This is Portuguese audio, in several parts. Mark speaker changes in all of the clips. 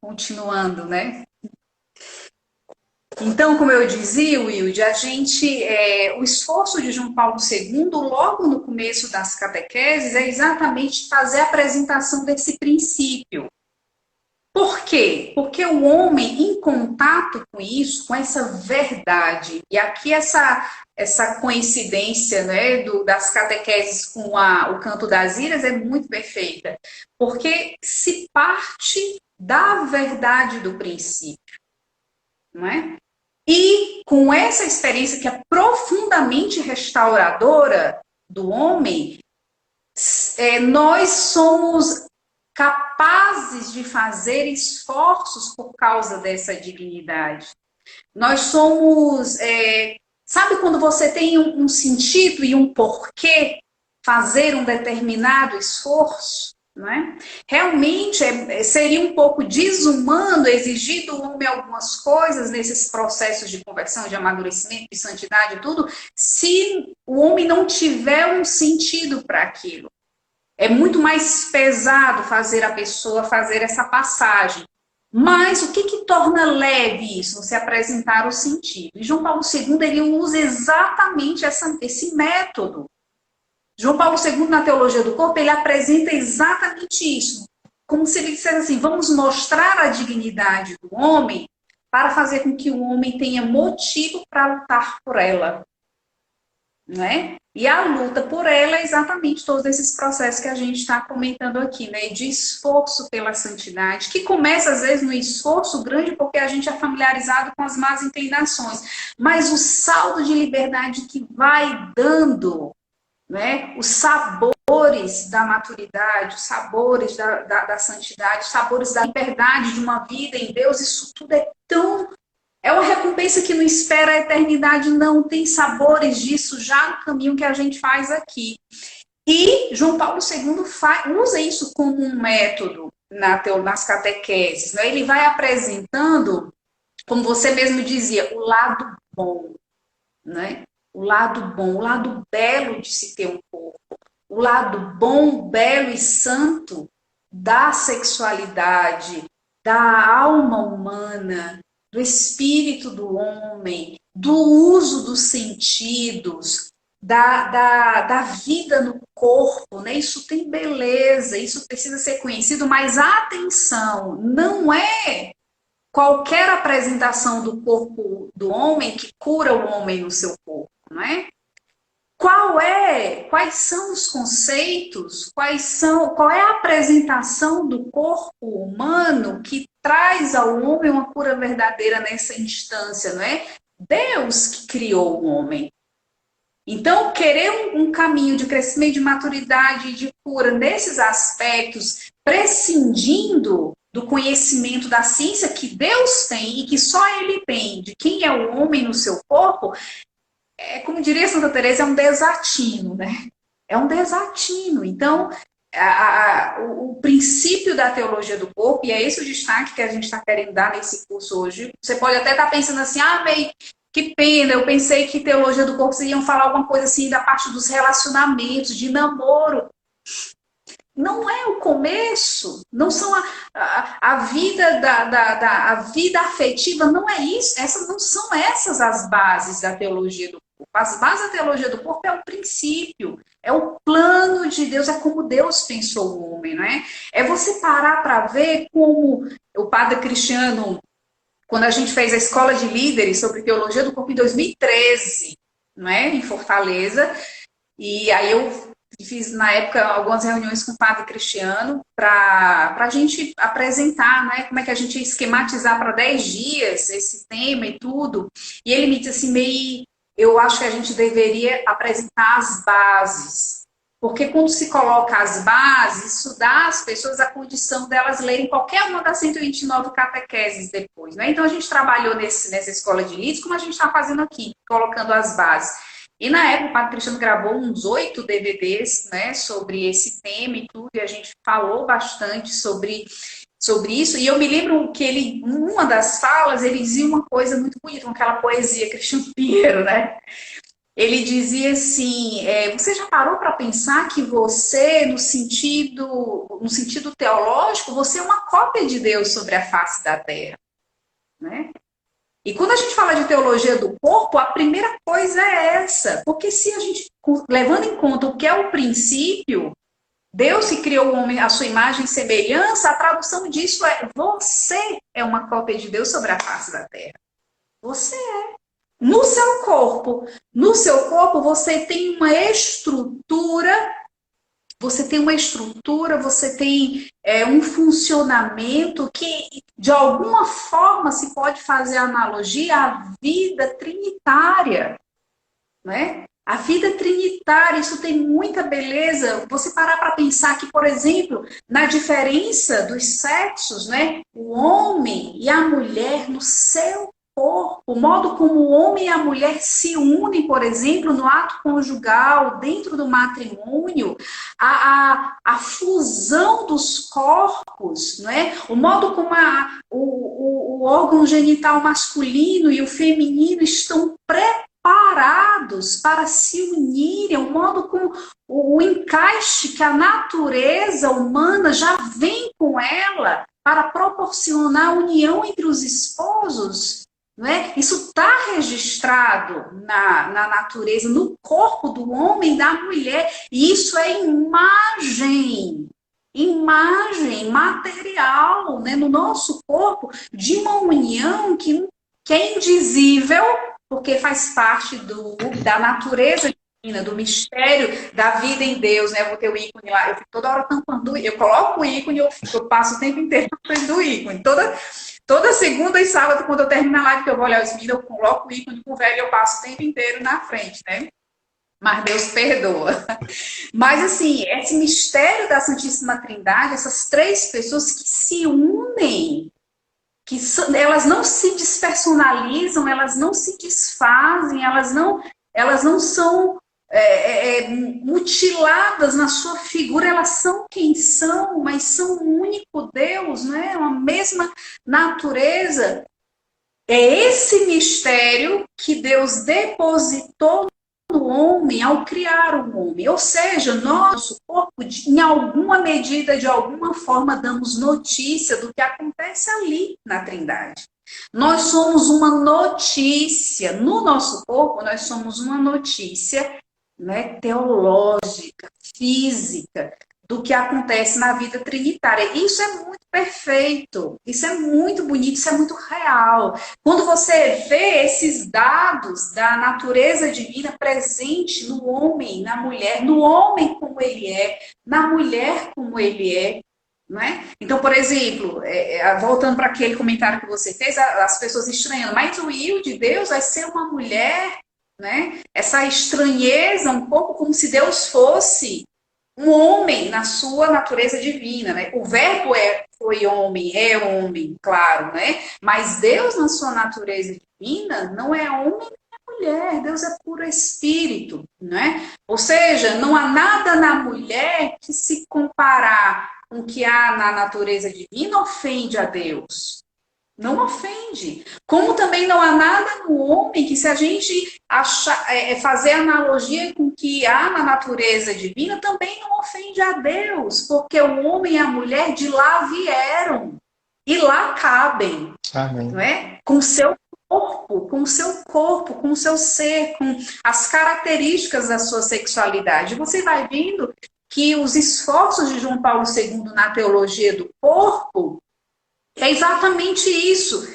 Speaker 1: continuando, né? Então, como eu dizia, Wilde, o esforço de João Paulo II, logo no começo das catequeses, é exatamente fazer a apresentação desse princípio. Por quê? Porque o homem, em contato com isso, com essa verdade, e aqui essa coincidência, né, das catequeses com o canto das iras é muito perfeita, porque se parte da verdade do princípio, não é? E com essa experiência que é profundamente restauradora do homem, nós somos capazes de fazer esforços por causa dessa dignidade. Nós somos, sabe quando você tem um sentido e um porquê fazer um determinado esforço? Não é? Realmente seria um pouco desumano exigir do homem algumas coisas nesses processos de conversão, de amadurecimento, de santidade e tudo, se o homem não tiver um sentido para aquilo. É muito mais pesado fazer a pessoa fazer essa passagem. Mas o que torna leve isso? Você apresentar o sentido. E João Paulo II ele usa exatamente esse método. João Paulo II, na Teologia do Corpo, ele apresenta exatamente isso. Como se ele dissesse assim, vamos mostrar a dignidade do homem para fazer com que o homem tenha motivo para lutar por ela. Não é? E a luta por ela é exatamente todos esses processos que a gente está comentando aqui, né? De esforço pela santidade, que começa às vezes no esforço grande porque a gente é familiarizado com as más inclinações, mas o saldo de liberdade que vai dando, né? Os sabores da maturidade, os sabores da santidade, os sabores da liberdade de uma vida em Deus, isso tudo é uma recompensa que não espera a eternidade, não. Tem sabores disso já no caminho que a gente faz aqui. E João Paulo II usa isso como um método nas catequeses. Né? Ele vai apresentando, como você mesmo dizia, o lado bom. Né? O lado bom, o lado belo de se ter um corpo. O lado bom, belo e santo da sexualidade, da alma humana, do espírito do homem, do uso dos sentidos, da vida no corpo, né? Isso tem beleza, isso precisa ser conhecido, mas atenção, não é qualquer apresentação do corpo do homem que cura o homem no seu corpo, não é? Quais são os conceitos, qual é a apresentação do corpo humano que traz ao homem uma cura verdadeira nessa instância, não é? Deus que criou o homem. Então, querer um caminho de crescimento, de maturidade e de cura nesses aspectos, prescindindo do conhecimento da ciência que Deus tem e que só Ele tem, de quem é o homem no seu corpo, como diria Santa Teresa, é um desatino, né? É um desatino. Então, o princípio da teologia do corpo, e é esse o destaque que a gente está querendo dar nesse curso hoje. Você pode até estar pensando assim, meio que pena, eu pensei que teologia do corpo vocês iam falar alguma coisa assim da parte dos relacionamentos, de namoro. Não é o começo, não são a vida a vida afetiva, não é isso, não são essas as bases da teologia do corpo. As bases da teologia do corpo é o princípio, é o plano de Deus, é como Deus pensou o homem, não é? É você parar para ver como o padre Cristiano, quando a gente fez a escola de líderes sobre teologia do corpo em 2013, não é? Em Fortaleza, e aí eu fiz, na época, algumas reuniões com o padre Cristiano para a gente apresentar, né, como é que a gente ia esquematizar para 10 dias esse tema e tudo. E ele me disse assim, eu acho que a gente deveria apresentar as bases. Porque quando se coloca as bases, isso dá às pessoas a condição delas lerem qualquer uma das 129 catequeses depois. Né? Então, a gente trabalhou nessa escola de líderes, como a gente está fazendo aqui, colocando as bases. E na época o Padre Cristiano gravou uns 8 DVDs, né, sobre esse tema e tudo, e a gente falou bastante sobre isso. E eu me lembro que ele, uma das falas, ele dizia uma coisa muito bonita, com aquela poesia Cristiano Pinheiro, né? Ele dizia assim, você já parou para pensar que você, no sentido teológico, você é uma cópia de Deus sobre a face da terra, né? E quando a gente fala de teologia do corpo, a primeira coisa é essa, porque se a gente, levando em conta o que é o princípio, Deus que criou o homem à sua imagem e semelhança, a tradução disso é: você é uma cópia de Deus sobre a face da terra. Você é. No seu corpo. No seu corpo você tem uma estrutura, você tem um funcionamento que, de alguma forma, se pode fazer analogia à vida trinitária, né? A vida trinitária, isso tem muita beleza. Você parar para pensar que, por exemplo, na diferença dos sexos, né? O homem e a mulher no seu corpo, o modo como o homem e a mulher se unem, por exemplo, no ato conjugal, dentro do matrimônio, a fusão dos corpos, né? O modo como o órgão genital masculino e o feminino estão preparados para se unirem, o modo como o encaixe que a natureza humana já vem com ela para proporcionar a união entre os esposos, não é? Isso está registrado na natureza, no corpo do homem e da mulher, e isso é imagem material, né, no nosso corpo, de uma união que é indizível, porque faz parte da natureza divina, do mistério da vida em Deus, né? Eu vou ter o ícone lá, eu fico toda hora tampando, eu coloco o ícone, eu passo o tempo inteiro na frente do ícone. Toda segunda e sábado, quando eu termino a live, que eu vou olhar os vídeos, eu coloco o ícone com o velho e eu passo o tempo inteiro na frente, né? Mas Deus perdoa. Mas, assim, esse mistério da Santíssima Trindade, essas três pessoas que se unem, elas não se despersonalizam, elas não se desfazem, elas não são mutiladas na sua figura, elas são quem são, mas são um único Deus, né? Uma mesma natureza. É esse mistério que Deus depositou no homem ao criar o homem. Ou seja, nosso corpo, em alguma medida, de alguma forma, damos notícia do que acontece ali na Trindade. Nós somos uma notícia, no nosso corpo, nós somos uma notícia, né, teológica, física, do que acontece na vida trinitária. Isso é muito perfeito, isso é muito bonito, isso é muito real. Quando você vê esses dados da natureza divina presente no homem, na mulher, no homem como ele é, na mulher como ele é, não é? Então, por exemplo, voltando para aquele comentário que você fez, as pessoas estranhando, mas o Will de Deus vai ser uma mulher, né? Essa estranheza, um pouco como se Deus fosse um homem na sua natureza divina, né? O verbo foi homem, é homem, claro, né? Mas Deus na sua natureza divina não é homem nem é mulher, Deus é puro espírito, né? Ou seja, não há nada na mulher que se comparar com o que há na natureza divina ofende a Deus. Não ofende. Como também não há nada no homem que, se a gente fazer analogia com o que há na natureza divina, também não ofende a Deus, porque o homem e a mulher de lá vieram e lá cabem.
Speaker 2: Amém.
Speaker 1: Não é? Com o seu corpo, com o seu ser, com as características da sua sexualidade. Você vai vendo que os esforços de João Paulo II na teologia do corpo é exatamente isso,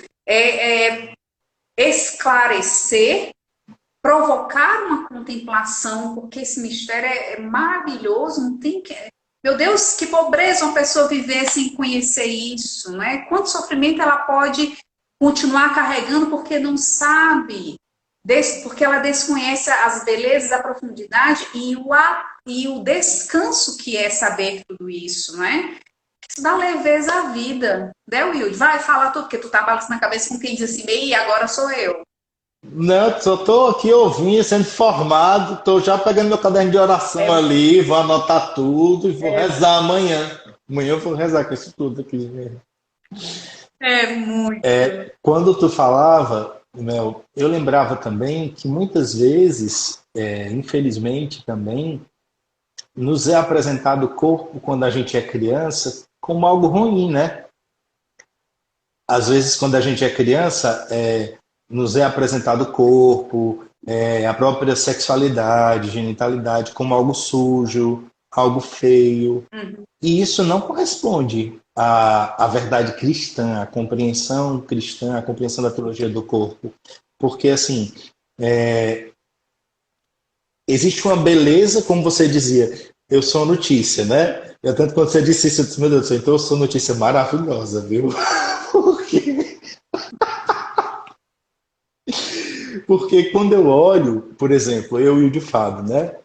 Speaker 1: esclarecer, provocar uma contemplação, porque esse mistério é maravilhoso, não tem que... Meu Deus, que pobreza uma pessoa viver sem conhecer isso, né? Quanto sofrimento ela pode continuar carregando porque não sabe, porque ela desconhece as belezas, a profundidade e o descanso que é saber tudo isso, né? Isso dá leveza à vida, né, Will? Vai falar tudo, porque tu tá balançando na cabeça com quem diz assim, e agora sou eu.
Speaker 2: Não, só estou aqui ouvindo, sendo formado, estou já pegando meu caderno de oração ali, vou anotar tudo e vou rezar amanhã. Amanhã eu vou rezar com isso tudo aqui.
Speaker 1: É muito.
Speaker 2: Quando tu falava, Mel, eu lembrava também que muitas vezes, infelizmente também, nos é apresentado o corpo quando a gente é criança como algo ruim, né? Às vezes, quando a gente é criança, nos é apresentado o corpo, a própria sexualidade, genitalidade, como algo sujo, algo feio.
Speaker 1: Uhum.
Speaker 2: E isso não corresponde à verdade cristã, à compreensão cristã, à compreensão da teologia do corpo. Porque, assim, existe uma beleza, como você dizia, eu sou notícia, né? Eu, tanto quando você disse isso, eu disse, meu Deus do céu, então eu sou notícia maravilhosa, viu? Porque, porque quando eu olho, por exemplo, eu e o de Fábio, né?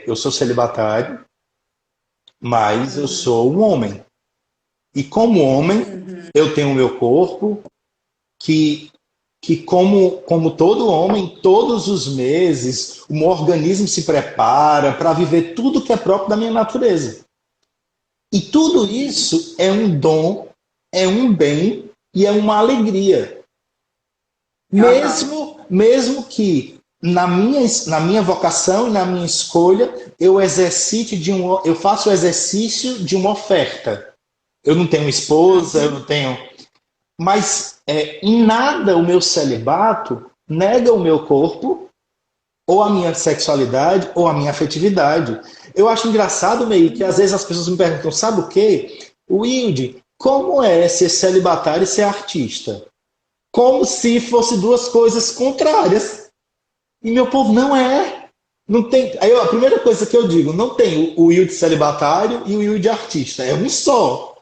Speaker 2: Eu sou celibatário, mas eu
Speaker 1: Uhum.
Speaker 2: sou um homem. E como homem,
Speaker 1: Uhum.
Speaker 2: eu tenho o meu corpo que, como todo homem, todos os meses, o meu organismo se prepara para viver tudo que é próprio da minha natureza. E tudo isso é um dom, é um bem e é uma alegria.
Speaker 1: Aham.
Speaker 2: Mesmo que na minha vocação e na minha escolha eu faço o exercício de uma oferta. Eu não tenho esposa, eu
Speaker 1: Uhum.
Speaker 2: não tenho. Mas em nada o meu celibato nega o meu corpo, ou a minha sexualidade, ou a minha afetividade. Eu acho engraçado, meio que às vezes as pessoas me perguntam, sabe o quê? Wilde, como é ser celibatário e ser artista? Como se fossem duas coisas contrárias. E meu povo, não é. Não tem. Aí a primeira coisa que eu digo, não tem o Wilde celibatário e o Wilde artista. É um só.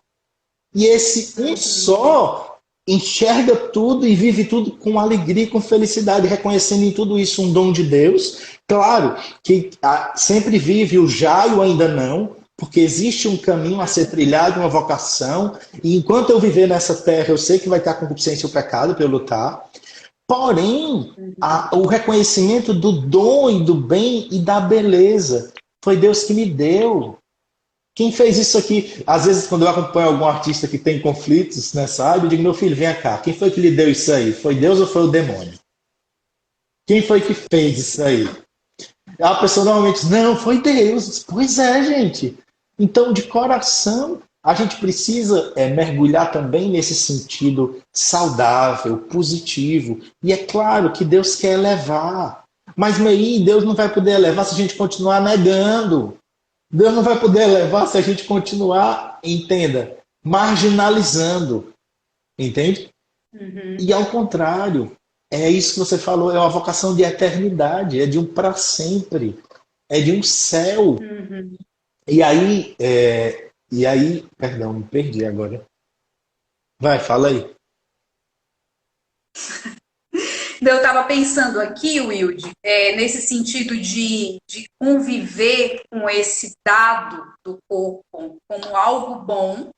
Speaker 2: E esse um
Speaker 1: Uhum.
Speaker 2: só enxerga tudo e vive tudo com alegria e com felicidade, reconhecendo em tudo isso um dom de Deus. Claro que sempre vive o já e o ainda não, porque existe um caminho a ser trilhado, uma vocação, e enquanto eu viver nessa terra, eu sei que vai estar com consciência o pecado para eu lutar. Porém,
Speaker 1: Uhum.
Speaker 2: o reconhecimento do dom e do bem e da beleza foi Deus que me deu. Quem fez isso aqui? Às vezes, quando eu acompanho algum artista que tem conflitos nessa área, eu digo, meu filho, vem cá. Quem foi que lhe deu isso aí? Foi Deus ou foi o demônio? Quem foi que fez isso aí? A pessoa normalmente diz, não, foi Deus. Pois é, gente. Então, de coração, a gente precisa mergulhar também nesse sentido saudável, positivo. E é claro que Deus quer elevar. Mas, aí, Deus não vai poder elevar se a gente continuar negando. Deus não vai poder levar se a gente continuar, entenda, marginalizando, entende?
Speaker 1: Uhum.
Speaker 2: E ao contrário, é isso que você falou, é uma vocação de eternidade, é de um para sempre, é de um céu.
Speaker 1: Uhum.
Speaker 2: E aí, perdão, me perdi agora. Vai, fala aí.
Speaker 1: Então, eu estava pensando aqui, Wilde, nesse sentido de conviver com esse dado do corpo como algo bom,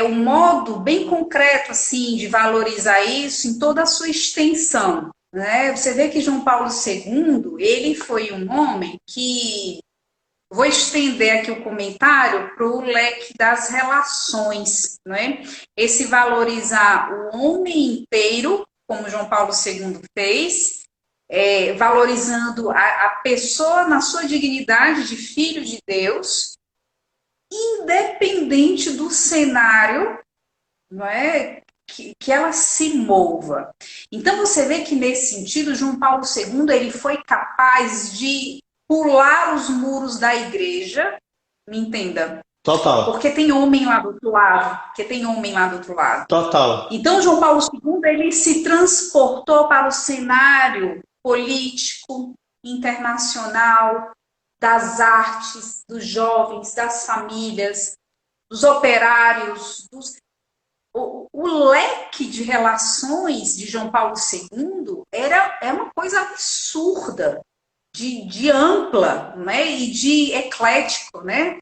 Speaker 1: um modo bem concreto assim de valorizar isso em toda a sua extensão, né? Você vê que João Paulo II, ele foi um homem que, vou estender aqui o comentário para o leque das relações, né? Esse valorizar o homem inteiro, como João Paulo II fez, valorizando a pessoa na sua dignidade de filho de Deus, independente do cenário, não é? Que ela se mova. Então você vê que nesse sentido João Paulo II ele foi capaz de pular os muros da igreja, me entenda,
Speaker 2: Total,
Speaker 1: porque tem homem lá do outro lado, porque tem homem lá do outro lado.
Speaker 2: total.
Speaker 1: Então João Paulo II ele se transportou para o cenário político internacional, das artes, dos jovens, das famílias, dos operários, o leque de relações de João Paulo II é uma coisa absurda, de ampla, né, e de eclético, né?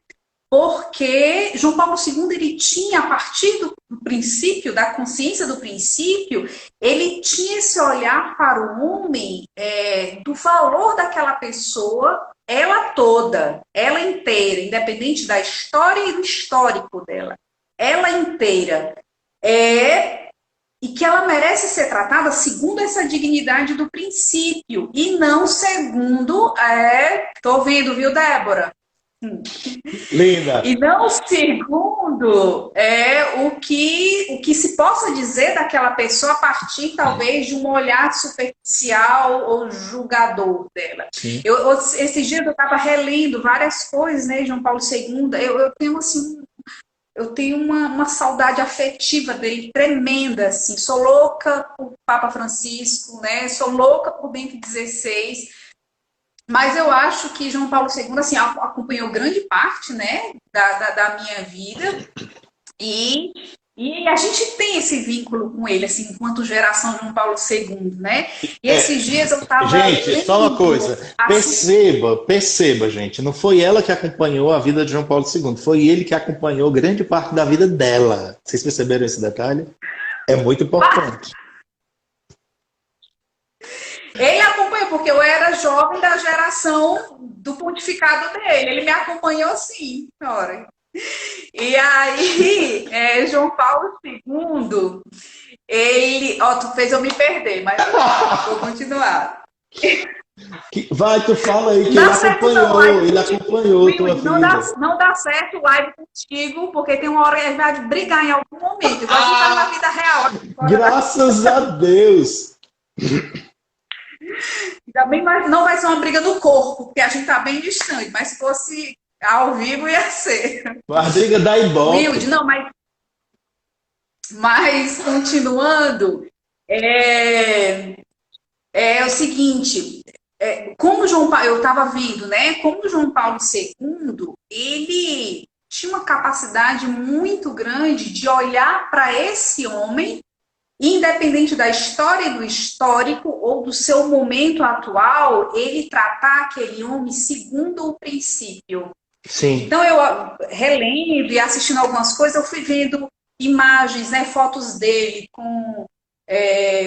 Speaker 1: Porque João Paulo II ele tinha, a partir do princípio, da consciência do princípio, ele tinha esse olhar para o homem do valor daquela pessoa, ela toda, ela inteira, independente da história e do histórico dela, ela inteira é e que ela merece ser tratada segundo essa dignidade do princípio, e não segundo, tô vendo, viu, Débora?
Speaker 2: Linda.
Speaker 1: E não segundo o que se possa dizer daquela pessoa a partir, talvez, de um olhar superficial ou julgador dela. Esses dias eu estava relendo várias coisas, né, João Paulo II. Eu tenho, assim, uma saudade afetiva dele tremenda, assim. Sou louca por Papa Francisco, né? Sou louca por Bento XVI. Mas eu acho que João Paulo II, assim, acompanhou grande parte, né, da minha vida, e a gente tem esse vínculo com ele, assim, enquanto geração João Paulo II, né? E esses dias eu estava...
Speaker 2: Gente, só uma coisa, perceba, gente, não foi ela que acompanhou a vida de João Paulo II, foi ele que acompanhou grande parte da vida dela. Vocês perceberam esse detalhe? É muito importante.
Speaker 1: Ele acompanhou, porque eu era jovem da geração do pontificado dele. Ele me acompanhou, sim, senhora. E aí, João Paulo II, ele... Ó, tu fez eu me perder, mas vou continuar.
Speaker 2: Vai, tu fala aí que ele acompanhou tua vida.
Speaker 1: Não dá certo live contigo, porque tem uma hora que a gente vai brigar em algum momento. Igual a gente tá na vida real.
Speaker 2: Graças a Deus!
Speaker 1: Também não vai ser uma briga no corpo, porque a gente tá bem distante, mas se fosse ao vivo ia ser.
Speaker 2: A briga da Ibope.
Speaker 1: Humilde, não, mas continuando, é o seguinte, como eu estava vendo, né? Como João Paulo II, ele tinha uma capacidade muito grande de olhar para esse homem, independente da história e do histórico ou do seu momento atual, ele tratar aquele homem segundo o princípio.
Speaker 2: Sim.
Speaker 1: Então, eu relendo e assistindo algumas coisas, eu fui vendo imagens, né, fotos dele com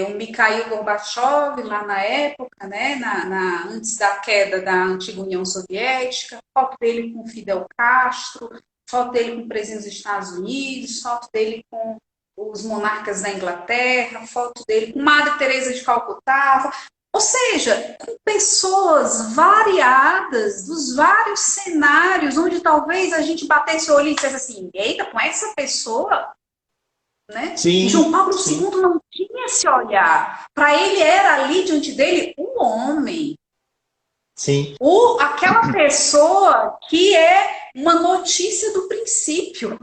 Speaker 1: o Mikhail Gorbachev, lá na época, né, antes da queda da antiga União Soviética, foto dele com Fidel Castro, foto dele com o presidente dos Estados Unidos, foto dele com os monarcas da Inglaterra, foto dele com Madre Teresa de Calcutá, ou seja, com pessoas variadas, dos vários cenários, onde talvez a gente batesse o olho e dissesse assim, eita, com essa pessoa, né?
Speaker 2: Sim,
Speaker 1: João Paulo II não tinha esse olhar. Para ele era ali diante dele um homem.
Speaker 2: Sim.
Speaker 1: Aquela pessoa que é uma notícia do princípio.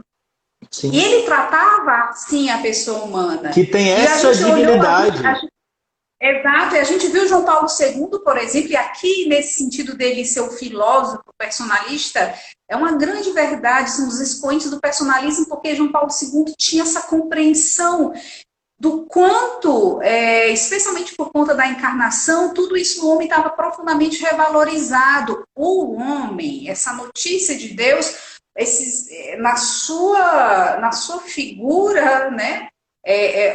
Speaker 1: Sim. E ele tratava assim a pessoa humana.
Speaker 2: Que tem essa dignidade.
Speaker 1: Exato, e a gente viu João Paulo II, por exemplo, e aqui nesse sentido dele ser o filósofo personalista, é uma grande verdade, são os expoentes do personalismo, porque João Paulo II tinha essa compreensão do quanto, especialmente por conta da encarnação, tudo isso no homem estava profundamente revalorizado. O homem, essa notícia de Deus, na sua figura, né,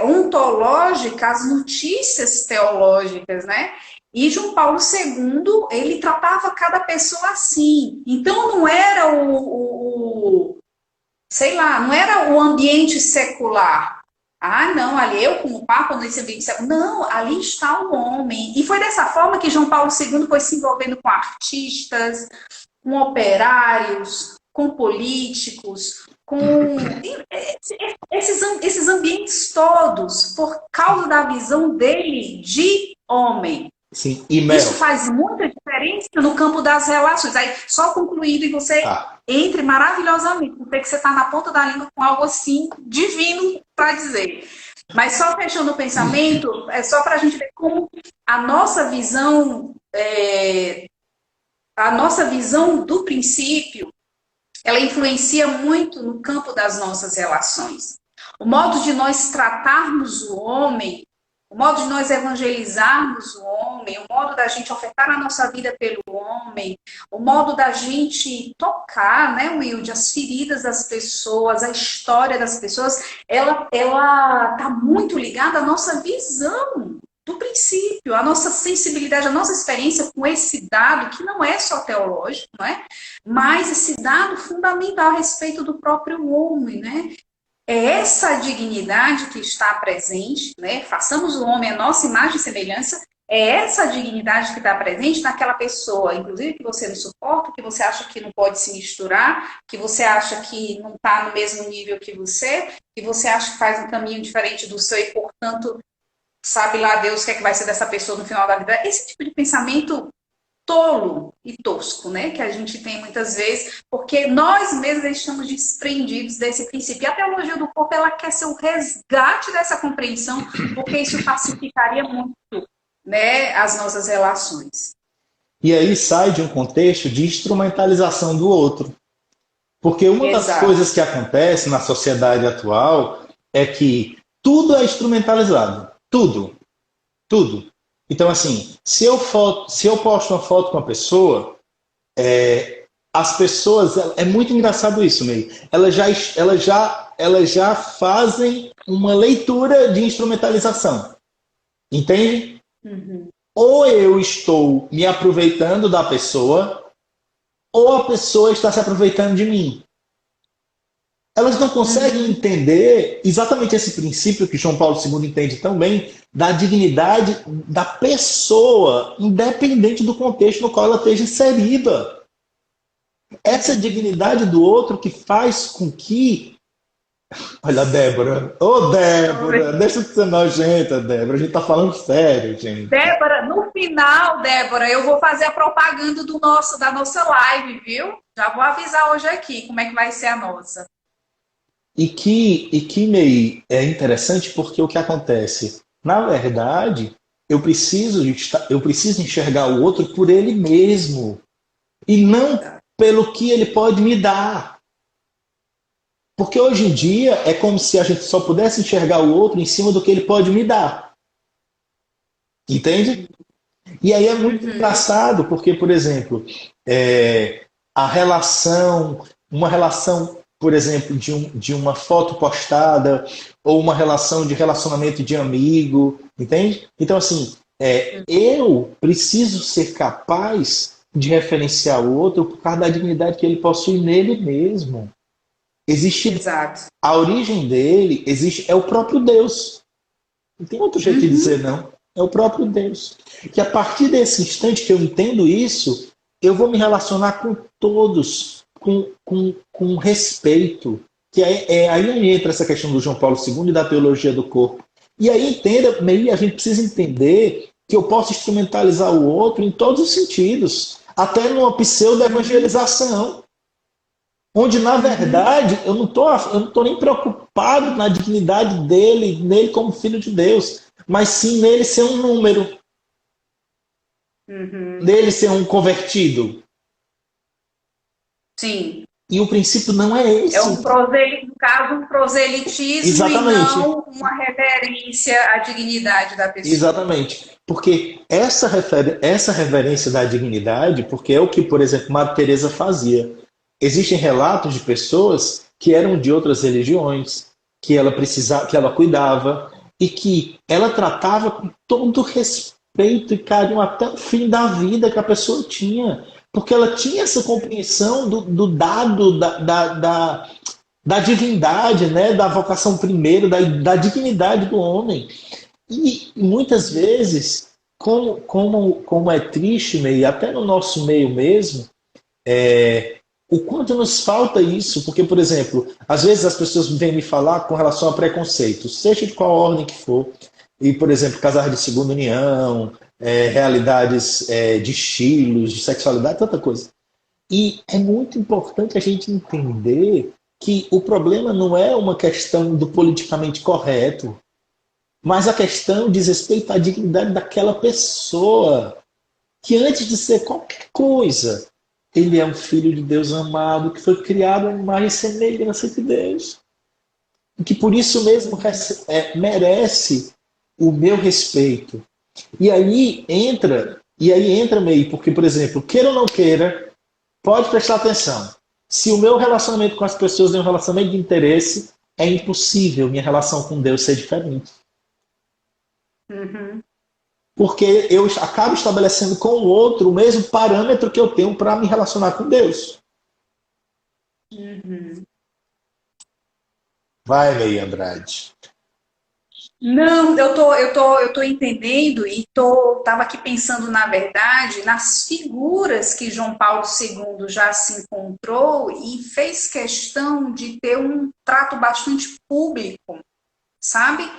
Speaker 1: ontológica, as notícias teológicas, né? E João Paulo II, ele tratava cada pessoa assim. Então não era não era o ambiente secular. Ah, não, ali eu como Papa nesse ambiente secular. Não, ali está o homem. E foi dessa forma que João Paulo II foi se envolvendo com artistas, com operários, com políticos, com esses ambientes todos, por causa da visão dele de homem.
Speaker 2: Sim.
Speaker 1: Isso faz muita diferença no campo das relações. Aí, só concluindo, e você entre maravilhosamente, porque você está na ponta da língua com algo assim divino para dizer. Mas só fechando o pensamento, é só para a gente ver como a nossa visão do princípio, ela influencia muito no campo das nossas relações. O modo de nós tratarmos o homem, o modo de nós evangelizarmos o homem, o modo da gente ofertar a nossa vida pelo homem, o modo da gente tocar, né, Wilde, as feridas das pessoas, a história das pessoas, ela está muito ligada à nossa visão do princípio, a nossa sensibilidade, a nossa experiência com esse dado, que não é só teológico, não é? Mas esse dado fundamental a respeito do próprio homem, né? é essa dignidade que está presente, né? Façamos o homem a nossa imagem e semelhança. É essa dignidade que está presente naquela pessoa, inclusive que você não suporta, que você acha que não pode se misturar, que você acha que não está no mesmo nível que você acha que faz um caminho diferente do seu e, portanto, sabe lá Deus o que é que vai ser dessa pessoa no final da vida. Esse tipo de pensamento tolo e tosco, né? Que a gente tem muitas vezes, porque nós mesmos estamos desprendidos desse princípio. E a teologia do corpo, ela quer ser o resgate dessa compreensão, porque isso pacificaria muito, né, as nossas relações.
Speaker 2: E aí sai de um contexto de instrumentalização do outro. Porque uma das
Speaker 1: Exato.
Speaker 2: coisas que acontece na sociedade atual é que tudo é instrumentalizado. Tudo. Tudo. Então, assim, se eu posto uma foto com uma pessoa, as pessoas... É muito engraçado isso, Meio. Elas já fazem uma leitura de instrumentalização. Entende?
Speaker 1: Uhum.
Speaker 2: Ou eu estou me aproveitando da pessoa, ou a pessoa está se aproveitando de mim. Elas não conseguem entender exatamente esse princípio que João Paulo II entende tão bem, da dignidade da pessoa, independente do contexto no qual ela esteja inserida. Essa dignidade do outro que faz com que... Olha, Débora. Ô, Débora, deixa de ser nojenta, Débora. A gente tá falando sério, gente.
Speaker 1: Débora, no final, Débora, eu vou fazer a propaganda da nossa live, viu? Já vou avisar hoje aqui como é que vai ser a nossa.
Speaker 2: E que meio é interessante porque o que acontece? Na verdade, eu preciso enxergar o outro por ele mesmo e não pelo que ele pode me dar. Porque hoje em dia é como se a gente só pudesse enxergar o outro em cima do que ele pode me dar. Entende? E aí é muito engraçado porque, por exemplo, uma relação, por exemplo, de uma foto postada ou uma relação de relacionamento de amigo, entende? Então, assim, eu preciso ser capaz de referenciar o outro por causa da dignidade que ele possui nele mesmo.
Speaker 1: Exato.
Speaker 2: A origem dele é o próprio Deus. Não tem outro jeito de dizer, não. É o próprio Deus. Que a partir desse instante que eu entendo isso, eu vou me relacionar com todos, com respeito. Que aí entra essa questão do João Paulo II e da teologia do corpo. E aí a gente precisa entender que eu posso instrumentalizar o outro em todos os sentidos. Até numa pseudo-evangelização. Onde, na verdade, eu não tô nem preocupado na dignidade nele como filho de Deus, mas sim nele ser um número, nele ser um convertido.
Speaker 1: Sim.
Speaker 2: E o princípio não é esse.
Speaker 1: É no caso, um proselitismo.
Speaker 2: Exatamente.
Speaker 1: E não uma reverência à dignidade da pessoa.
Speaker 2: Exatamente. Porque essa reverência da dignidade, porque é o que, por exemplo, Madre Teresa fazia. Existem relatos de pessoas que eram de outras religiões, que ela cuidava e que ela tratava com todo respeito e carinho até o fim da vida que a pessoa tinha, porque ela tinha essa compreensão do dado da divindade, né, da vocação primeiro, da dignidade do homem. E muitas vezes, como é triste, meio, até no nosso meio mesmo, o quanto nos falta isso, porque, por exemplo, às vezes as pessoas vêm me falar com relação a preconceitos, seja de qual ordem que for, e, por exemplo, casais de segunda união, realidades de estilos, de sexualidade, tanta coisa. E é muito importante a gente entender que o problema não é uma questão do politicamente correto, mas a questão diz respeito à dignidade daquela pessoa, que antes de ser qualquer coisa, ele é um filho de Deus amado, que foi criado à imagem e semelhança de Deus. E que por isso mesmo merece o meu respeito. E aí entra meio, porque, por exemplo, queira ou não queira, pode prestar atenção. Se o meu relacionamento com as pessoas é um relacionamento de interesse, é impossível minha relação com Deus ser diferente. Porque eu acabo estabelecendo com o outro o mesmo parâmetro que eu tenho para me relacionar com Deus. Vai, Ney Andrade.
Speaker 1: Não, eu tô entendendo e tava aqui pensando, na verdade, nas figuras que João Paulo II já se encontrou e fez questão de ter um trato bastante público, sabe?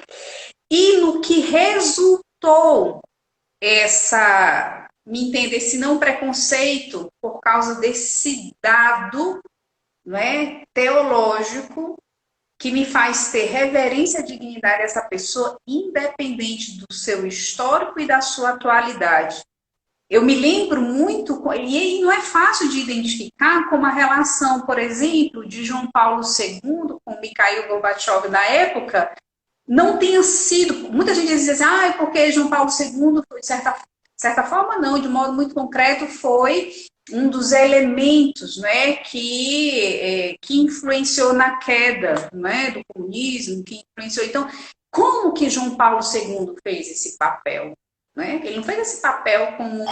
Speaker 1: E no que resultou me entender, esse não preconceito por causa desse dado, não é, teológico que me faz ter reverência à dignidade dessa pessoa, independente do seu histórico e da sua atualidade. Eu me lembro muito, e não é fácil de identificar como a relação, por exemplo, de João Paulo II com Mikhail Gorbachev na época não tenha sido. Muita gente dizia assim, é porque João Paulo II, de certa forma, não, de modo muito concreto, foi um dos elementos, né, que influenciou na queda, né, do comunismo, que influenciou. Então, como que João Paulo II fez esse papel? Né? Ele não fez esse papel como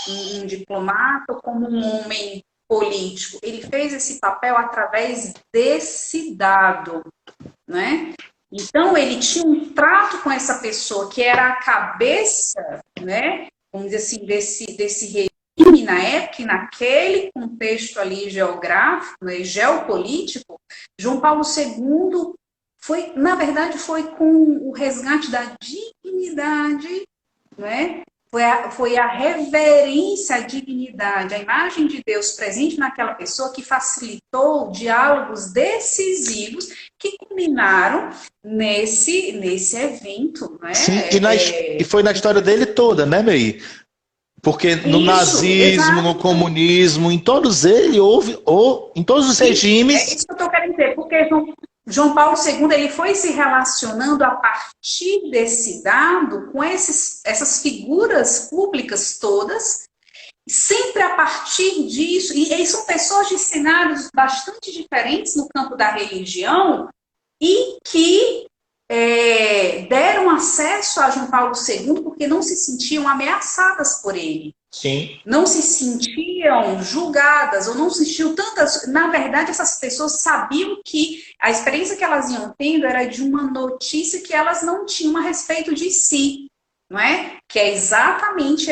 Speaker 1: um diplomata ou como um homem político. Ele fez esse papel através desse dado, né? Então, ele tinha um trato com essa pessoa que era a cabeça, né? Vamos dizer assim, desse regime na época, e naquele contexto ali geográfico, né, geopolítico. João Paulo II foi, na verdade, foi com o resgate da dignidade, né? Foi a reverência à dignidade, a imagem de Deus presente naquela pessoa que facilitou diálogos decisivos que culminaram nesse evento. Né?
Speaker 2: Sim, e foi na história dele toda, né, Ney? Porque no nazismo, exato, no comunismo, em todos eles houve, ou em todos os regimes.
Speaker 1: É isso que eu estou querendo dizer, porque João Paulo II ele foi se relacionando a partir desse dado com essas figuras públicas todas, sempre a partir disso, e são pessoas de cenários bastante diferentes no campo da religião e que deram acesso a João Paulo II porque não se sentiam ameaçadas por ele.
Speaker 2: Sim.
Speaker 1: Não se sentiam julgadas, ou não se sentiam tantas. Na verdade, essas pessoas sabiam que a experiência que elas iam tendo era de uma notícia que elas não tinham a respeito de si, não é? Que é exatamente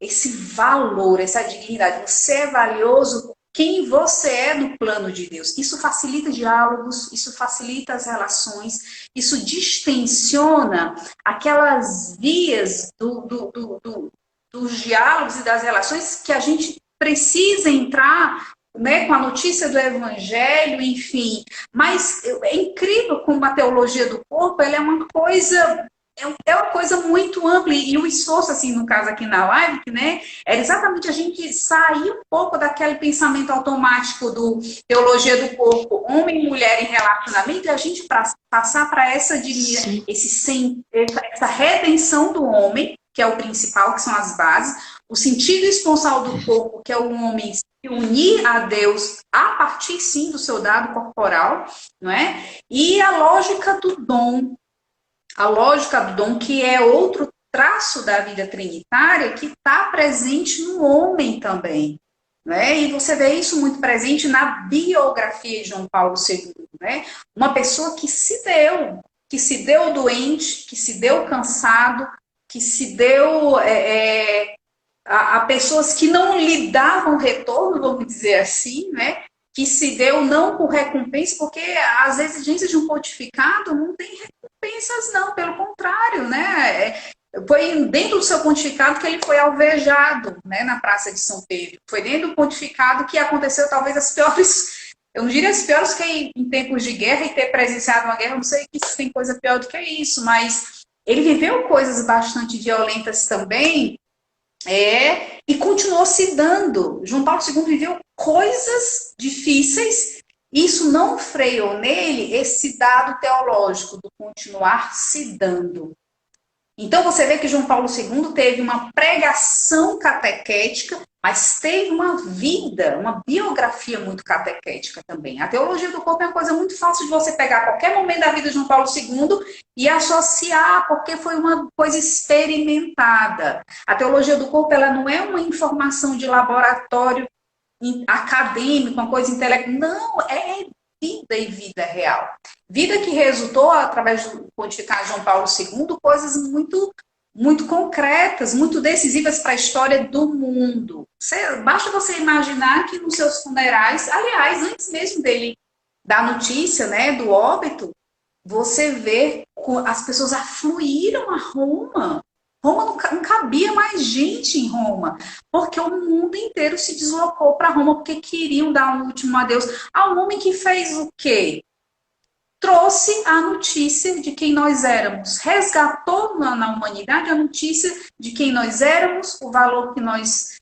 Speaker 1: esse valor, essa dignidade. Você é valioso por quem você é no plano de Deus. Isso facilita diálogos, isso facilita as relações, isso distensiona aquelas vias dos diálogos e das relações que a gente precisa entrar, né, com a notícia do evangelho, enfim. Mas é incrível como a teologia do corpo ela é uma coisa muito ampla, e o esforço, assim, no caso aqui na live, né, era exatamente a gente sair um pouco daquele pensamento automático do teologia do corpo, homem e mulher em relacionamento, e a gente passar para essa redenção do homem, que é o principal, que são as bases, o sentido esponsal do corpo, que é o homem se unir a Deus a partir, sim, do seu dado corporal, não é? E a lógica do dom, que é outro traço da vida trinitária que está presente no homem também. Né? E você vê isso muito presente na biografia de João Paulo II. Né? Uma pessoa que se deu doente, que se deu cansado, que se deu a pessoas que não lhe davam retorno, vamos dizer assim, né? Que se deu não por recompensa, porque as exigências de um pontificado não tem recompensas, não, pelo contrário, né? Foi dentro do seu pontificado que ele foi alvejado, né, na Praça de São Pedro. Foi dentro do pontificado que aconteceu talvez as piores, eu não diria as piores que em tempos de guerra e ter presenciado uma guerra, eu não sei se tem coisa pior do que isso, mas ele viveu coisas bastante violentas também, e continuou se dando. João Paulo II viveu coisas difíceis, e isso não freou nele esse dado teológico do continuar se dando. Então você vê que João Paulo II teve uma pregação catequética, mas teve uma vida, uma biografia muito catequética também. A teologia do corpo é uma coisa muito fácil de você pegar a qualquer momento da vida de João Paulo II e associar, porque foi uma coisa experimentada. A teologia do corpo ela não é uma informação de laboratório acadêmico, uma coisa intelectual. Não, é vida e vida real. Vida que resultou, através do pontificado João Paulo II, coisas muito concretas, muito decisivas para a história do mundo. Basta você imaginar que nos seus funerais, aliás, antes mesmo dele dar notícia, né, do óbito, você vê as pessoas afluíram a Roma. Roma não cabia mais gente em Roma, porque o mundo inteiro se deslocou para Roma porque queriam dar um último adeus ao homem que fez o quê? Trouxe a notícia de quem nós éramos, resgatou na humanidade a notícia de quem nós éramos, o valor que nós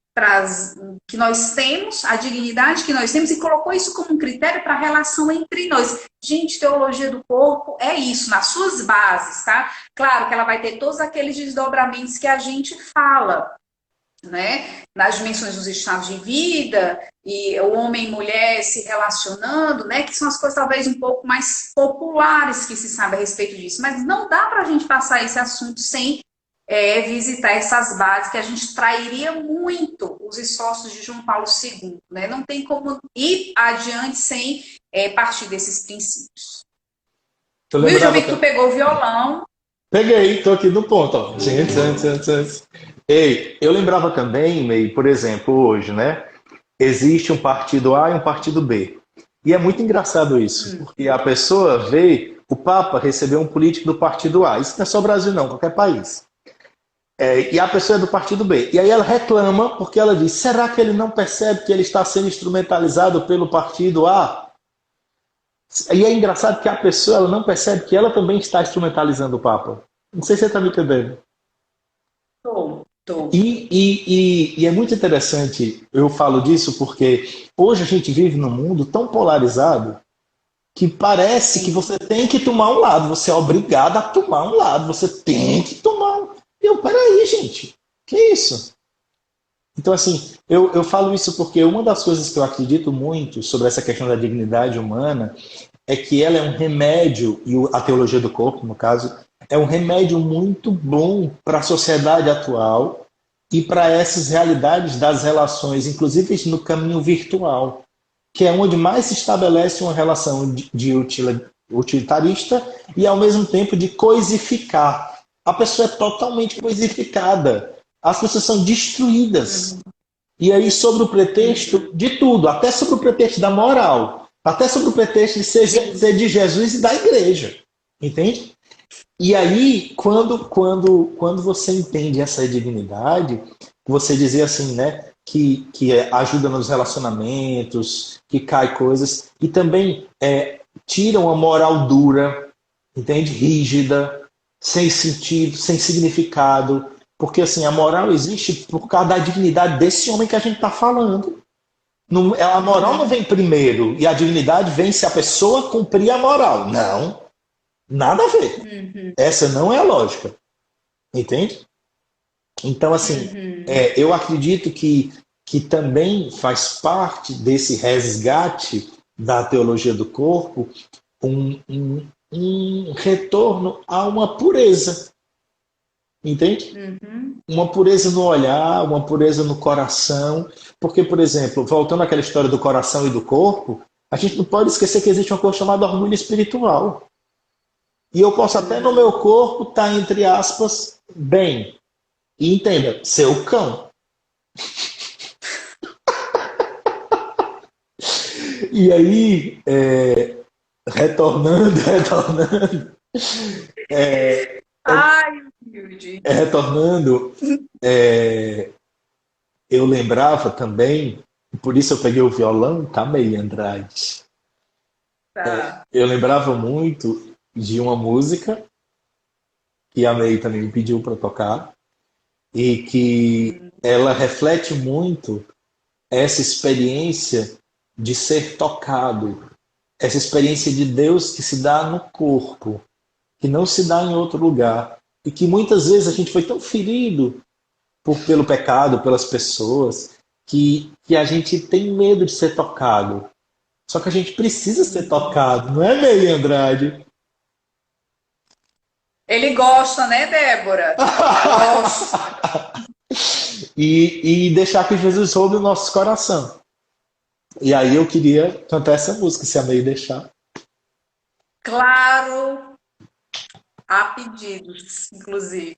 Speaker 1: temos, a dignidade que nós temos, e colocou isso como um critério para a relação entre nós. Gente, teologia do corpo é isso, nas suas bases, tá? Claro que ela vai ter todos aqueles desdobramentos que a gente fala, né? Nas dimensões dos estados de vida, e o homem e mulher se relacionando, né? Que são as coisas talvez um pouco mais populares que se sabe a respeito disso. Mas não dá para a gente passar esse assunto sem visitar essas bases, que a gente trairia muito os esforços de João Paulo II, né? Não tem como ir adiante sem partir desses princípios. Will, já vi que tu pegou o violão.
Speaker 2: Peguei, tô aqui no ponto, ó. Gente. Ei, eu lembrava também, May, por exemplo, hoje, né? Existe um partido A e um partido B. E é muito engraçado isso, porque a pessoa vê o Papa receber um político do partido A. Isso não é só Brasil, não, qualquer país. E a pessoa é do partido B. E aí ela reclama porque ela diz, será que ele não percebe que ele está sendo instrumentalizado pelo partido A? E é engraçado que a pessoa ela não percebe que ela também está instrumentalizando o Papa. Não sei se você está me entendendo.
Speaker 1: Tô.
Speaker 2: E é muito interessante eu falo disso porque hoje a gente vive num mundo tão polarizado que parece que você tem que tomar um lado, você é obrigado a tomar um lado, você tem que tomar um... Peraí, gente, que isso? Então, assim, eu falo isso porque uma das coisas que eu acredito muito sobre essa questão da dignidade humana é que ela é um remédio, e a teologia do corpo, no caso, é um remédio muito bom para a sociedade atual e para essas realidades das relações, inclusive no caminho virtual, que é onde mais se estabelece uma relação de utilitarista e, ao mesmo tempo, de coisificar. A pessoa é totalmente coisificada. As pessoas são destruídas. E aí, sobre o pretexto de tudo, até sobre o pretexto da moral, até sobre o pretexto de ser de Jesus e da igreja. Entende? E aí, quando você entende essa dignidade, você dizer assim, né, que ajuda nos relacionamentos, que cai coisas, e também tiram a moral dura, entende? Rígida, sem sentido, sem significado, porque assim, a moral existe por causa da dignidade desse homem que a gente está falando. A moral não vem primeiro, e a dignidade vem se a pessoa cumprir a moral. Não, nada a ver. Essa não é a lógica. Entende? Então, assim, eu acredito que também faz parte desse resgate da teologia do corpo um retorno a uma pureza. Entende? Uma pureza no olhar, uma pureza no coração. Porque, por exemplo, voltando àquela história do coração e do corpo, a gente não pode esquecer que existe uma coisa chamada orgulho espiritual. E eu posso até no meu corpo estar, entre aspas, bem. E entenda, ser o cão. E aí, retornando. Retornando, eu lembrava também, por isso eu peguei o violão, tá, May Andrade. Eu lembrava muito de uma música que a May também me pediu para tocar e que ela reflete muito essa experiência de ser tocado, essa experiência de Deus que se dá no corpo, que não se dá em outro lugar, e que muitas vezes a gente foi tão ferido pelo pecado, pelas pessoas, que a gente tem medo de ser tocado. Só que a gente precisa ser tocado, não é, May Andrade?
Speaker 1: Ele gosta, né, Débora? Gosta.
Speaker 2: E deixar que Jesus roube o nosso coração. E aí eu queria cantar essa música, se a May deixar.
Speaker 1: Claro, há pedidos, inclusive.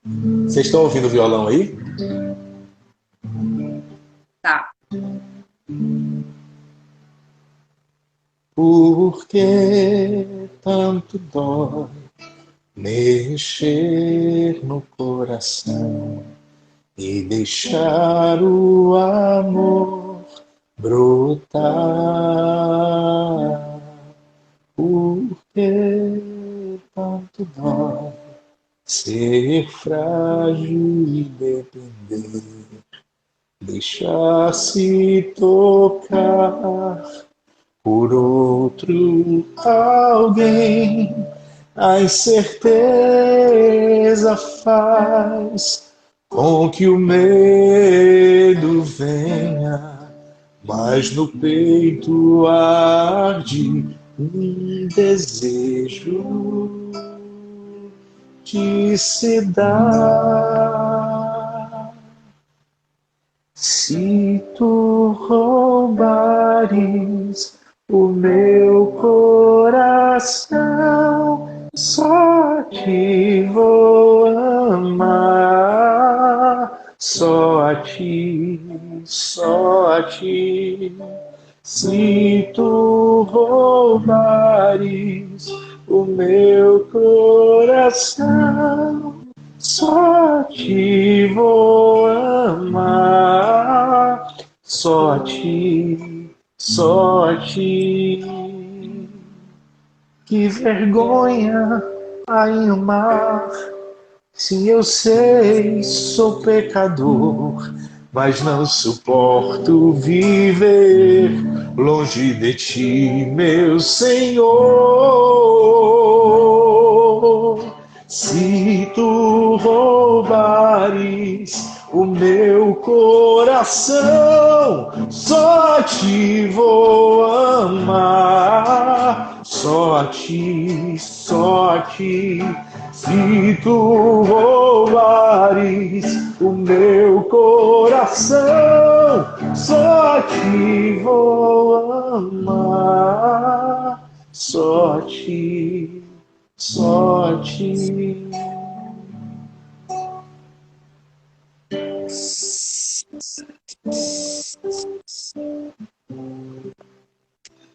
Speaker 2: Vocês estão ouvindo o violão aí?
Speaker 1: Tá.
Speaker 2: Por que tanto dói mexer no coração e deixar o amor brotar? Por que tanto dói ser frágil e depender, deixar-se tocar por outro alguém? A incerteza faz com que o medo venha, mas no peito arde um desejo de se dar. Se tu roubares o meu coração, só te vou amar, só a ti, só a ti. Se tu roubares o meu coração, só te vou amar, só a ti, só a ti. Que vergonha ai amar, sim eu sei, sou pecador, mas não suporto viver longe de ti, meu Senhor. Se tu roubares o meu coração, só te vou amar, só a ti, só a ti. Se tu roubares o meu coração, só te vou amar, só a ti, só a ti.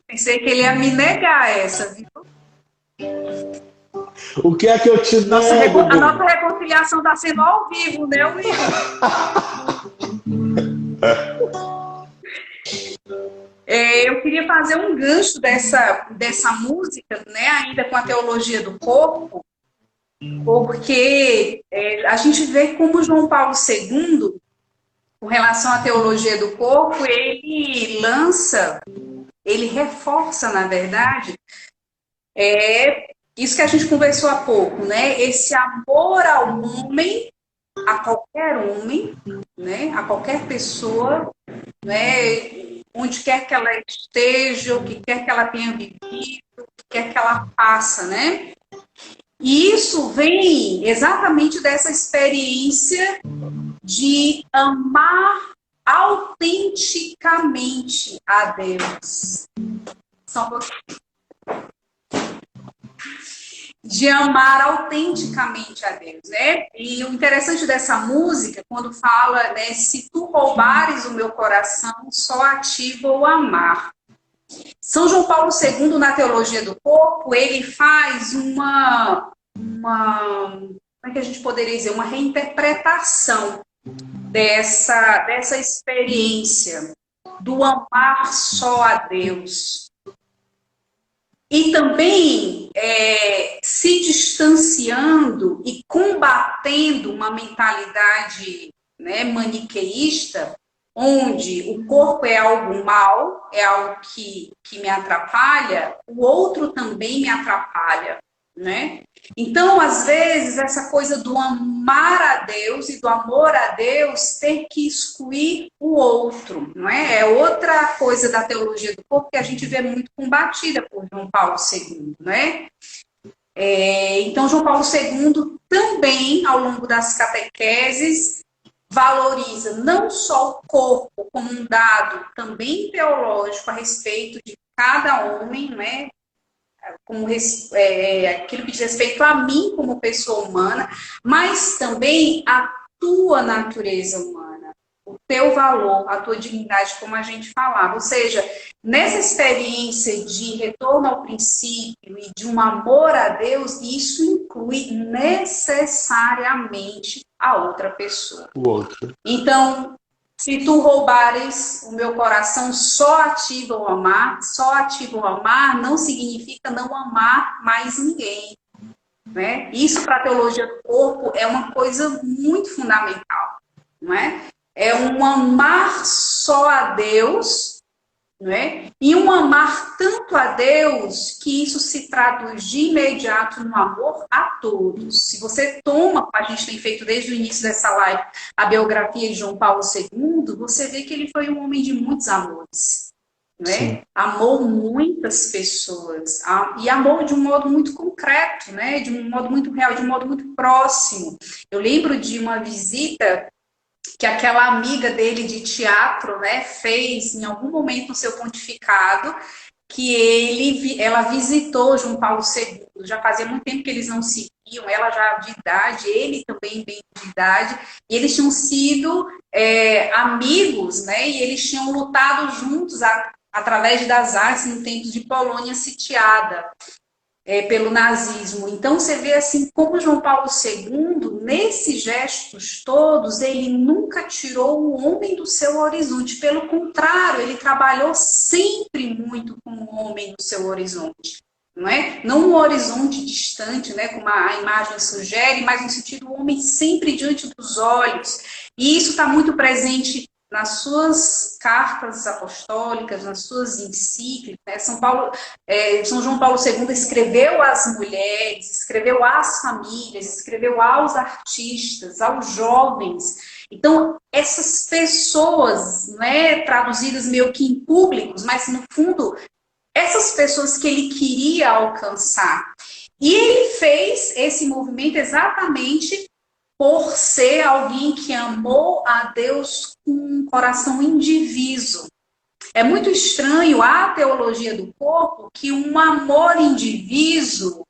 Speaker 1: Pensei que ele ia me negar essa, viu?
Speaker 2: O que é que eu te nego?
Speaker 1: A nossa reconciliação está sendo ao vivo, né, Will? Eu queria fazer um gancho dessa música, né, ainda com a teologia do corpo, porque a gente vê como João Paulo II, com relação à teologia do corpo, ele reforça, na verdade, isso que a gente conversou há pouco, né? Esse amor ao homem, a qualquer homem, né? A qualquer pessoa, né? Onde quer que ela esteja, o que quer que ela tenha vivido, o que quer que ela faça, né? E isso vem exatamente dessa experiência de amar autenticamente a Deus. Só um pouquinho. De amar autenticamente a Deus, né? E o interessante dessa música, quando fala, né, se tu roubares o meu coração, só a ti vou amar. São João Paulo II, na teologia do corpo, ele faz uma como é que a gente poderia dizer, uma reinterpretação dessa experiência do amar só a Deus. E também se distanciando e combatendo uma mentalidade, né, maniqueísta, onde o corpo é algo mal, é algo que me atrapalha, o outro também me atrapalha, né? Então, às vezes, essa coisa do amar a Deus e do amor a Deus ter que excluir o outro, não é? É outra coisa da teologia do corpo que a gente vê muito combatida por João Paulo II, não é? Então, João Paulo II também, ao longo das catequeses, valoriza não só o corpo como um dado também teológico a respeito de cada homem, né? Como, aquilo que diz respeito a mim como pessoa humana, mas também a tua natureza humana, o teu valor, a tua dignidade, como a gente falava. Ou seja, nessa experiência de retorno ao princípio e de um amor a Deus, isso inclui necessariamente a outra pessoa.
Speaker 2: O outro.
Speaker 1: Então, se tu roubares o meu coração, só ativa o amar. Só ativa o amar não significa não amar mais ninguém. Né? Isso, para a teologia do corpo, é uma coisa muito fundamental. Não é? É um amar só a Deus, não é? E um amar tanto a Deus que isso se traduz de imediato no amor a todos. Se você toma, como a gente tem feito desde o início dessa live, a biografia de João Paulo II, você vê que ele foi um homem de muitos amores. Não é? Amou muitas pessoas e amou de um modo muito concreto, né? De um modo muito real, de um modo muito próximo. Eu lembro de uma visita que aquela amiga dele de teatro, né, fez em algum momento no seu pontificado, que ela visitou João Paulo II. Já fazia muito tempo que eles não se viam, ela já de idade, ele também bem de idade, e eles tinham sido amigos, né, e eles tinham lutado juntos através das artes no tempo de Polônia sitiada pelo nazismo. Então, você vê assim, como João Paulo II, nesses gestos todos, ele nunca tirou o homem do seu horizonte. Pelo contrário, ele trabalhou sempre muito com o homem no seu horizonte. Não é? Não um horizonte distante, né, como a imagem sugere, mas no sentido do homem sempre diante dos olhos. E isso está muito presente nas suas cartas apostólicas, nas suas encíclicas. Né? São João Paulo II escreveu às mulheres, escreveu às famílias, escreveu aos artistas, aos jovens. Então, essas pessoas, né, traduzidas meio que em públicos, mas no fundo, essas pessoas que ele queria alcançar. E ele fez esse movimento exatamente por ser alguém que amou a Deus com um coração indiviso. É muito estranho a teologia do corpo que um amor indiviso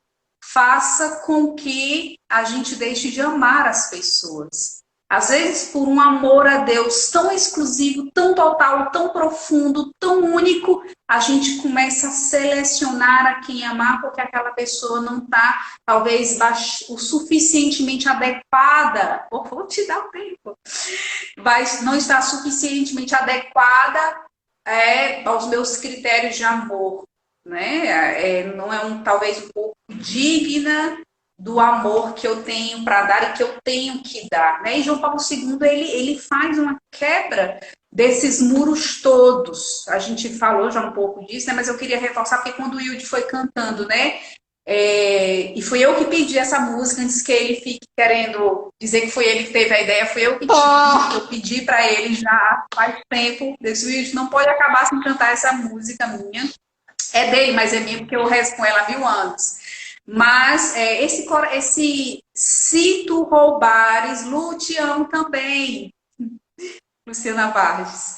Speaker 1: faça com que a gente deixe de amar as pessoas. Às vezes, por um amor a Deus tão exclusivo, tão total, tão profundo, tão único, a gente começa a selecionar a quem amar porque aquela pessoa não está, talvez, o suficientemente adequada. Vou te dar o tempo. Não está suficientemente adequada aos meus critérios de amor. Né? Não é talvez um pouco digna do amor que eu tenho para dar e que eu tenho que dar. Né? E João Paulo II, ele faz uma quebra desses muros todos. A gente falou já um pouco disso, né? Mas eu queria reforçar, porque quando o Wilde foi cantando, né? E foi eu que pedi essa música, antes que ele fique querendo dizer que foi ele que teve a ideia, foi eu que tive. Eu pedi para ele já faz tempo. Desse Wilde não pode acabar sem cantar essa música minha. É dele, mas é minha, porque eu rezo com ela há 1000 anos. Mas esse se tu roubares, Lu, te amo também. Luciana Vargas.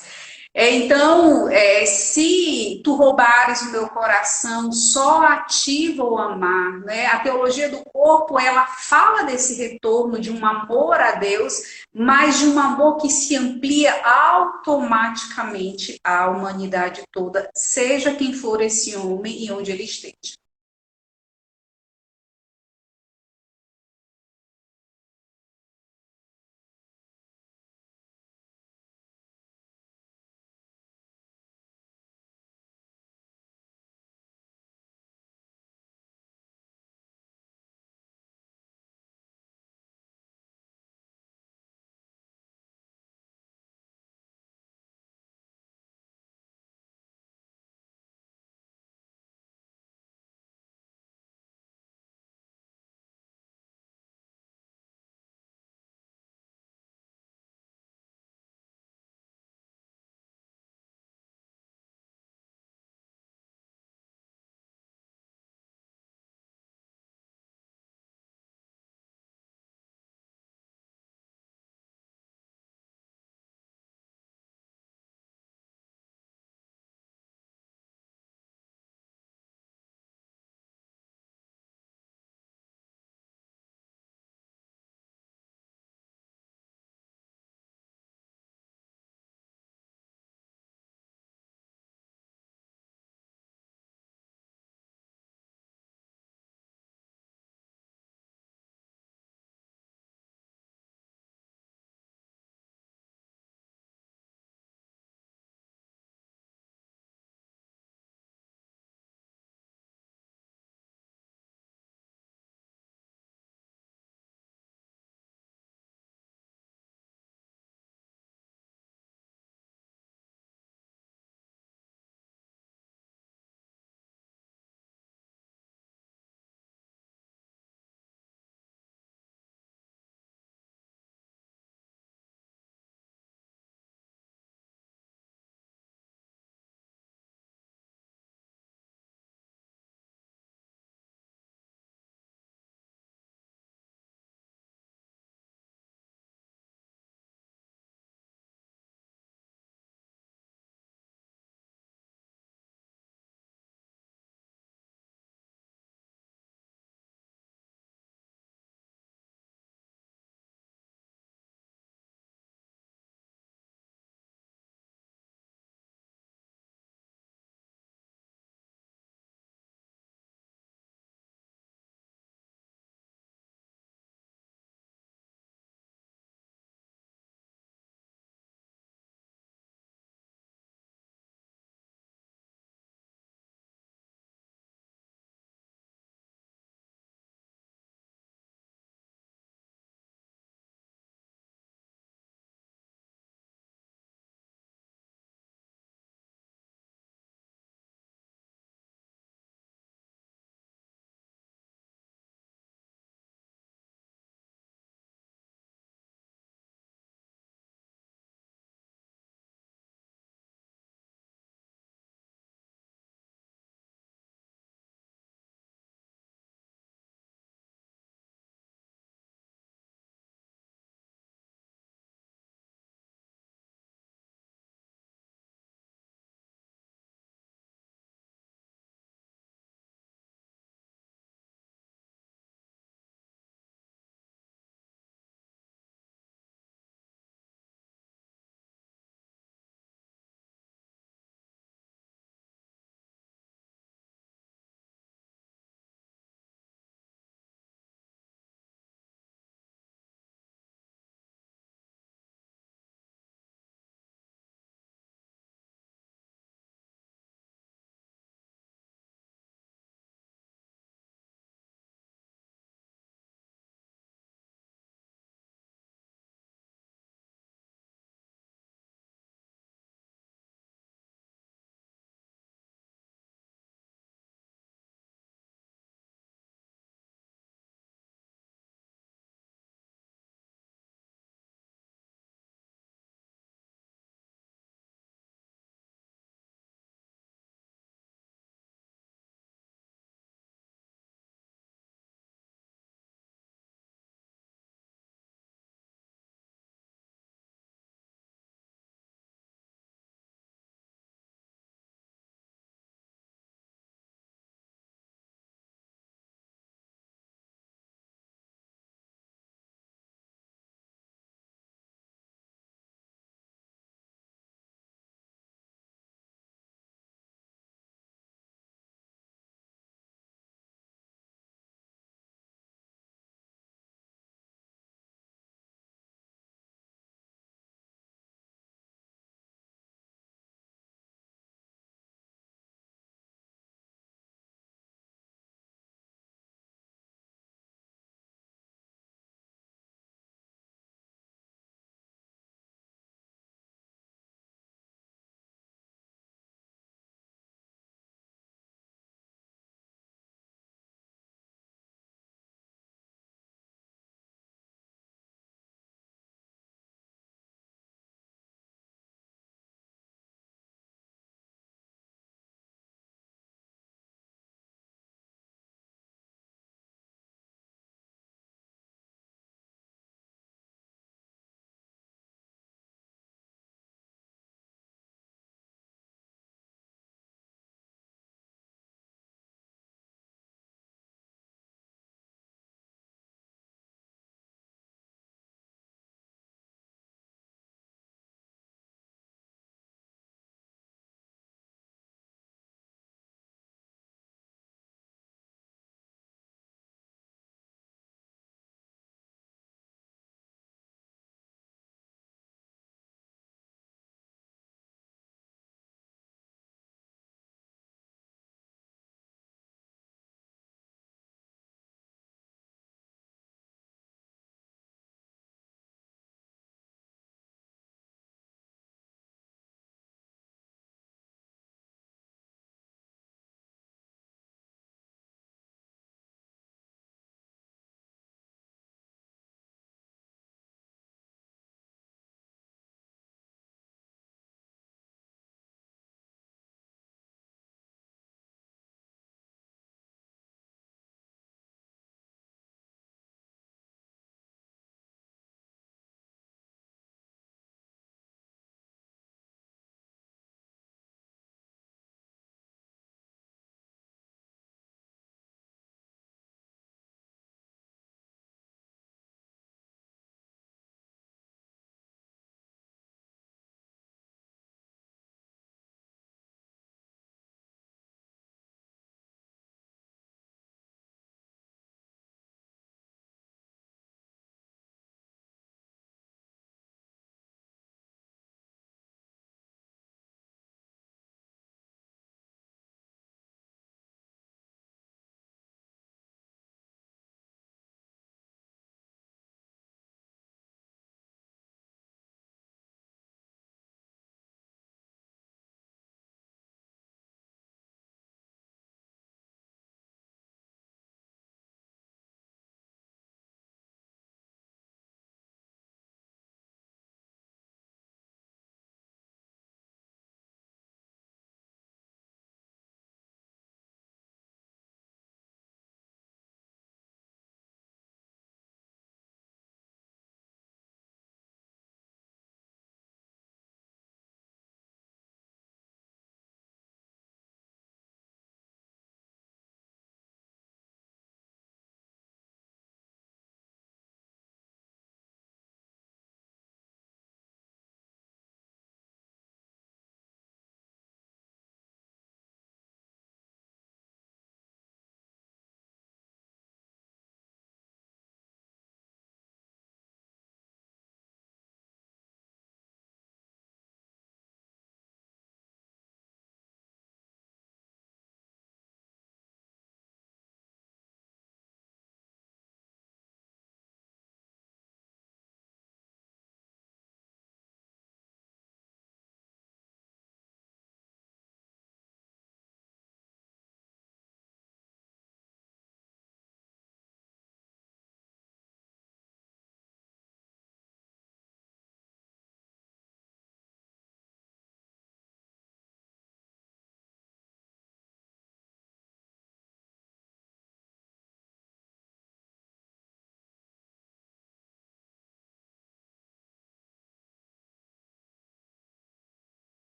Speaker 1: Então, se tu roubares o meu coração, só ativa o amar. Né? A teologia do corpo, ela fala desse retorno de um amor a Deus, mas de um amor que se amplia automaticamente à humanidade toda, seja quem for esse homem e onde ele esteja.